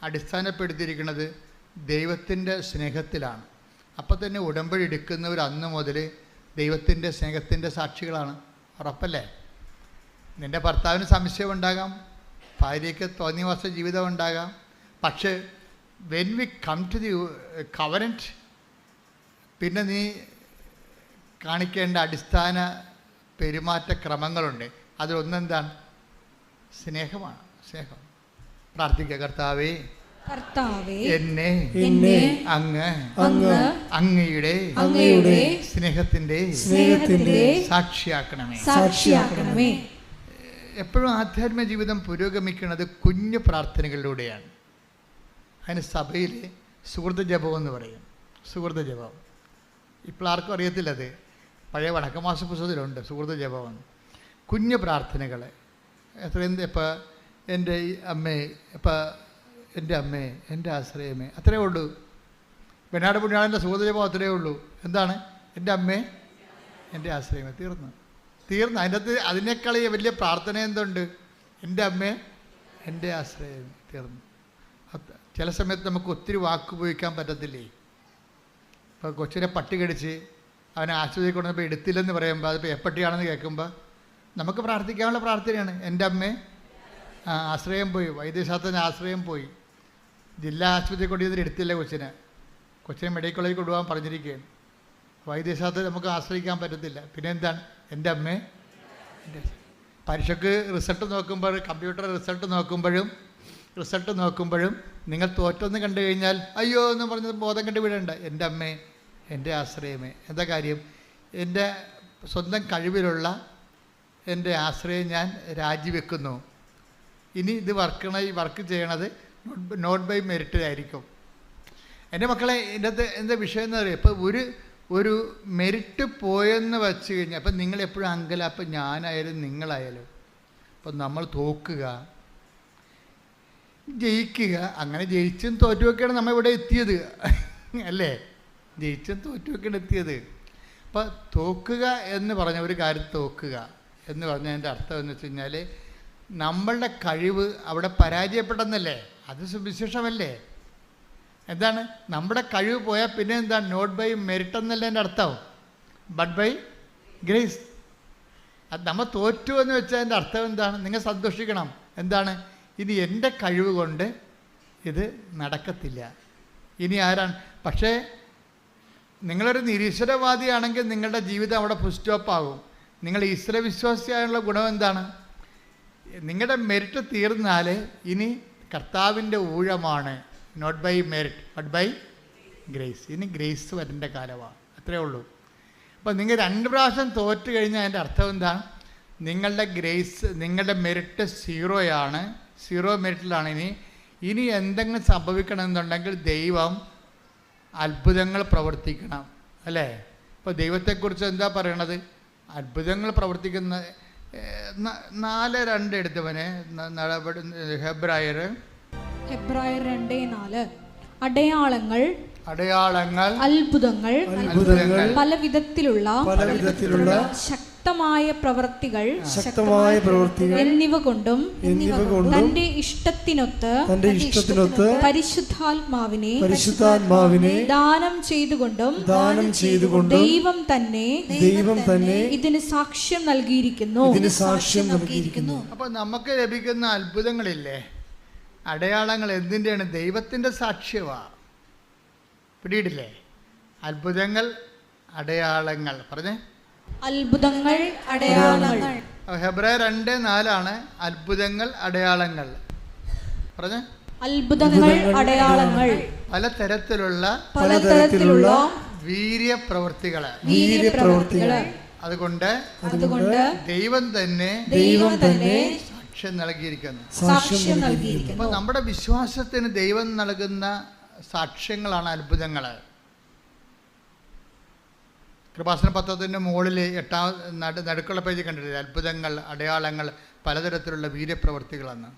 അടിസ്ഥാനപ്പെടുത്തിയിരിക്കുന്നത് ദൈവത്തിൻ്റെ സ്നേഹത്തിലാണ്. അപ്പോൾ തന്നെ ഉടമ്പടി എടുക്കുന്നവർ അന്ന് മുതൽ ദൈവത്തിൻ്റെ സ്നേഹത്തിൻ്റെ സാക്ഷികളാണ്. ഉറപ്പല്ലേ? നിൻ്റെ ഭർത്താവിന് സംശയമുണ്ടാകാം, ഭാര്യയ്ക്ക് തോന്നിവാസ ജീവിതം ഉണ്ടാകാം. പക്ഷേ when we come to the covenant, പിന്നെ നീ കാണിക്കേണ്ട അടിസ്ഥാന പെരുമാറ്റക്രമങ്ങളുണ്ട്. അതിലൊന്നെന്താണ്? സ്നേഹമാണ്. സ്നേഹം. പ്രാർത്ഥിക്കുക. കർത്താവേ, എന്നെ അങ്ങയുടെ സ്നേഹത്തിന്റെ സാക്ഷിയാക്കണമേ. എപ്പോഴും ആധ്യാത്മിക ജീവിതം പുരോഗമിക്കുന്നത് കുഞ്ഞു പ്രാർത്ഥനകളിലൂടെയാണ്. അതിന് സഭയിൽ സുഹൃത ജപം എന്ന് പറയും. സുഹൃത ജപം ഇപ്പോൾ ആർക്കും അറിയത്തില്ലത്. പഴയ വടക്കമാസ പുസ്തകത്തിലുണ്ട് സുഹൃത ജപം. കുഞ്ഞു പ്രാർത്ഥനകൾ എത്രയും ഇപ്പോൾ എൻ്റെ അമ്മേ, ഇപ്പം എൻ്റെ അമ്മേ, എൻ്റെ ആശ്രയമേ, അത്രയേ ഉള്ളൂ. വെനാട് പുണ്യാളൻ്റെ സുഹൃത ജപം അത്രയേ ഉള്ളൂ. എന്താണ്? എൻ്റെ അമ്മേ, എൻ്റെ ആശ്രയമേ. തീർന്നു. അതിൻ്റെ അകത്ത് അതിനേക്കാൾ വലിയ പ്രാർത്ഥന എന്തുണ്ട്? എൻ്റെ അമ്മേ, എൻ്റെ ആശ്രയമേ. തീർന്നു. ചില സമയത്ത് നമുക്ക് ഒത്തിരി വാക്ക് ഉപയോഗിക്കാൻ പറ്റത്തില്ലേ? ഇപ്പോൾ കൊച്ചിനെ പട്ടി കടിച്ച് അവനെ ആശുപത്രിയിൽ കൊണ്ടുവന്നപ്പോൾ എടുത്തില്ലെന്ന് പറയുമ്പോൾ അതിപ്പോൾ എപ്പട്ടിയാണെന്ന് കേൾക്കുമ്പോൾ നമുക്ക് പ്രാർത്ഥിക്കാനുള്ള പ്രാർത്ഥനയാണ്. എൻ്റെ അമ്മേ, ആശ്രയം പോയി, വൈദ്യശാസ്ത്രത്തിന് ആശ്രയം പോയി, ജില്ലാ ആശുപത്രി കൊണ്ടുവന്നിട്ട് എടുത്തില്ല കൊച്ചിനെ മെഡിക്കൽ കോളേജിൽ കൊണ്ടുപോകാൻ പറഞ്ഞിരിക്കുകയാണ്. വൈദ്യശാസ്ത്രത്തിൽ നമുക്ക് ആശ്രയിക്കാൻ പറ്റത്തില്ല. പിന്നെ എന്താണ്? എൻ്റെ അമ്മേ, എൻ്റെ. പരീക്ഷയ്ക്ക് റിസൾട്ട് നോക്കുമ്പോൾ, കമ്പ്യൂട്ടർ റിസൾട്ട് നോക്കുമ്പോഴും നിങ്ങൾ തോറ്റൊന്ന് കണ്ടു കഴിഞ്ഞാൽ അയ്യോ എന്ന് പറഞ്ഞത് ബോധം കണ്ടു വിടേണ്ട. എൻ്റെ അമ്മേ, എൻ്റെ ആശ്രയമേ. എന്താ കാര്യം? എൻ്റെ സ്വന്തം കഴിവിലുള്ള എൻ്റെ ആശ്രയം ഞാൻ രാജിവെക്കുന്നു. ഇനി ഇത് വർക്ക് ചെയ്യണത് നോട്ട് ബൈ മെറിറ്റിലായിരിക്കും. എൻ്റെ മക്കളെ, ഇതിൻ്റെ അകത്ത് എന്താ വിഷയം എന്ന് പറയുക? ഇപ്പോൾ ഒരു മെറിറ്റ് പോയെന്ന് വെച്ച് കഴിഞ്ഞാൽ അപ്പം നിങ്ങളെപ്പോഴും അങ്കലാപ്പം, ഞാനായാലും നിങ്ങളായാലും. അപ്പം നമ്മൾ തോക്കുക, ജയിക്കുക, അങ്ങനെ ജയിച്ചും തോറ്റുമൊക്കെയാണ് നമ്മൾ ഇവിടെ എത്തിയത്, അല്ലേ? ജയിച്ചും തോറ്റുമൊക്കെയാണ് എത്തിയത്. അപ്പം തോക്കുക എന്ന് പറഞ്ഞ ഒരു കാര്യം, തോക്കുക എന്ന് പറഞ്ഞതിൻ്റെ അർത്ഥം എന്ന് വെച്ച് കഴിഞ്ഞാൽ നമ്മളുടെ കഴിവ് അവിടെ പരാജയപ്പെട്ടെന്നല്ലേ? അത് സുവിശേഷമല്ലേ? എന്താണ്? നമ്മുടെ കഴിവ് പോയാൽ പിന്നെ എന്താണ്? നോട്ട് ബൈ മെറിറ്റ് എന്നല്ല എൻ്റെ അർത്ഥം, ബട്ട് ബൈ ഗ്രേസ്. അത് നമ്മൾ തോറ്റു എന്ന് വെച്ചാൽ എൻ്റെ അർത്ഥം എന്താണ്? നിങ്ങൾ സന്തോഷിക്കണം. എന്താണ്? ഇനി എൻ്റെ കഴിവ് കൊണ്ട് ഇത് നടക്കത്തില്ല. ഇനി ആരാണ്? പക്ഷേ നിങ്ങളൊരു നിരീശ്വരവാദിയാണെങ്കിൽ നിങ്ങളുടെ ജീവിതം അവിടെ ഫുൾ സ്റ്റോപ്പാകും. നിങ്ങൾ ഈശ്വരവിശ്വാസിയായുള്ള ഗുണം എന്താണ്? നിങ്ങളുടെ മെറിറ്റ് തീർന്നാൽ ഇനി കർത്താവിൻ്റെ ഊഴമാണ്. Not by merit but by grace. ഇനി ഗ്രേസ് വരേണ്ട കാലമാണ്. അത്രയേ ഉള്ളൂ. അപ്പോൾ നിങ്ങൾ 2 പ്രാവശ്യം തോറ്റു കഴിഞ്ഞാൽ അതിൻ്റെ അർത്ഥം എന്താണ്? നിങ്ങളുടെ ഗ്രേസ്, നിങ്ങളുടെ മെറിറ്റ് സീറോ മെറിറ്റിലാണ്. ഇനി എന്തെങ്കിലും സംഭവിക്കണമെന്നുണ്ടെങ്കിൽ ദൈവം അത്ഭുതങ്ങൾ പ്രവർത്തിക്കണം, അല്ലേ? ഇപ്പോൾ ദൈവത്തെക്കുറിച്ച് എന്താ പറയണത്? അത്ഭുതങ്ങൾ പ്രവർത്തിക്കുന്ന 4:2 എടുത്തവനെ ഹെബ്രായർ 2:4 അടയാളങ്ങൾ, അത്ഭുതങ്ങൾ, പല വിധത്തിലുള്ള ശക്തമായ പ്രവൃത്തികൾ എന്നിവ കൊണ്ടും തന്റെ ഇഷ്ടത്തിനൊത്ത് പരിശുദ്ധാത്മാവിനെ ദാനം ചെയ്തുകൊണ്ടും ദൈവം തന്നെ ഇതിന് സാക്ഷ്യം നൽകിയിരിക്കുന്നു. അപ്പോൾ നമുക്ക് ലഭിക്കുന്ന അത്ഭുതങ്ങളില്ലേ, അടയാളങ്ങൾ എന്തിൻ്റെയാണ്? ദൈവത്തിൻ്റെ സാക്ഷ്യമാണ്. പിടിയിടില്ലേ? അത്ഭുതങ്ങൾ, അടയാളങ്ങൾ. പറഞ്ഞേ, അത്ഭുതങ്ങൾ, അടയാളങ്ങൾ. ഹെബ്രായർ 2:4 അത്ഭുതങ്ങൾ, അടയാളങ്ങൾ. പറഞ്ഞേ, അത്ഭുതങ്ങൾ, അടയാളങ്ങൾ, പലതരത്തിലുള്ള വീര്യപ്രവൃത്തികൾ. അതുകൊണ്ട് ദൈവം തന്നെ സാക്ഷ്യം നൽകിയിരിക്കുന്നു. അപ്പോൾ നമ്മുടെ വിശ്വാസത്തിന് ദൈവം നൽകുന്ന സാക്ഷ്യങ്ങളാണ് അത്ഭുതങ്ങൾ. കൃപാസന പത്രത്തിൻ്റെ മുകളിൽ 8ാം നടുക്കുള്ള പേജ് കണ്ടിട്ടില്ല? അത്ഭുതങ്ങൾ, അടയാളങ്ങൾ, പലതരത്തിലുള്ള വീര്യപ്രവൃത്തികളെന്ന്.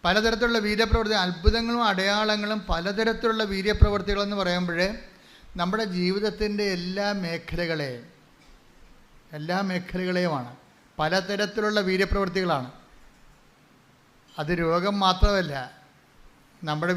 പലതരത്തിലുള്ള വീര്യപ്രവൃത്തി, അത്ഭുതങ്ങളും അടയാളങ്ങളും പലതരത്തിലുള്ള വീര്യപ്രവൃത്തികളെന്ന് പറയുമ്പോഴേ നമ്മുടെ ജീവിതത്തിൻ്റെ എല്ലാ മേഖലകളെയുമാണ്. പലതരത്തിലുള്ള വീര്യപ്രവൃത്തികളാണ്. അത് രോഗം മാത്രമല്ല, നമ്മുടെ